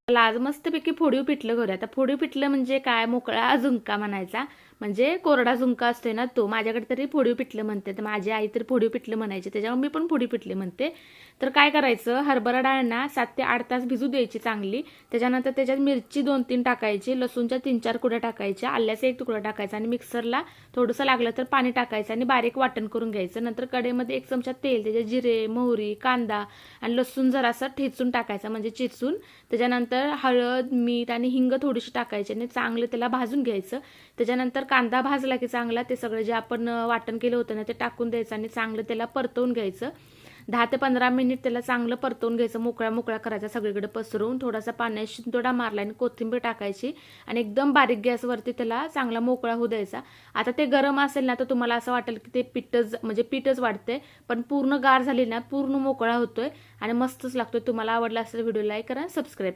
मला आज मस्तपैकी फोडीव पिठलं करूया. आता फोडीव पिठलं म्हणजे काय, मोकळा झुणका म्हणायचा. म्हणजे कोरडा झुणका असतोय ना तो. माझ्याकडे तरी फोडीव पिठलं म्हणते, तर माझी आई तर फोडीव पिठलं म्हणायची, त्याच्यामुळे मी पण फोडीव पिठले म्हणते. तर काय करायचं, हरभरा डाळ ना 7 ते 8 तास भिजू द्यायची चांगली. त्याच्यानंतर त्याच्यात मिरची 2-3 टाकायची, लसूणच्या 3-4 कुड्या टाकायच्या, आल्याचा 1 तुकडा टाकायचा आणि मिक्सरला थोडंसं लागलं तर पाणी टाकायचं आणि बारीक वाटण करून घ्यायचं. नंतर कढईमध्ये 1 चमचा तेल, त्याच्यात जिरे, मोहरी, कांदा आणि लसूण जरासं ठेचून टाकायचा, म्हणजे चिचून. त्याच्यानंतर हळद, मीठ आणि हिंग थोडीशी टाकायची आणि चांगलं त्याला भाजून घ्यायचं. त्याच्यानंतर कांदा भाजला की चांगला ते सगळं जे आपण वाटण केलं होतं ना ते टाकून द्यायचं आणि चांगलं त्याला परतवून घ्यायचं. 10 ते 15 मिनिट त्याला चांगलं परतवून घ्यायचं, मोकळा मोकळा करायचा सगळीकडे पसरवून. थोडासा पाण्यात शिंतोडा मारला आणि कोथिंबीर टाकायची आणि एकदम बारीक गॅसवरती त्याला चांगला मोकळा होऊ द्यायचा. आता ते गरम असेल ना तर तुम्हाला असं वाटेल की ते पीठच वाटते, पण पूर्ण गार झाली ना पूर्ण मोकळा होतोय आणि मस्तच लागतोय. तुम्हाला आवडला असेल व्हिडिओ लाईक करा, सबस्क्राईब करा.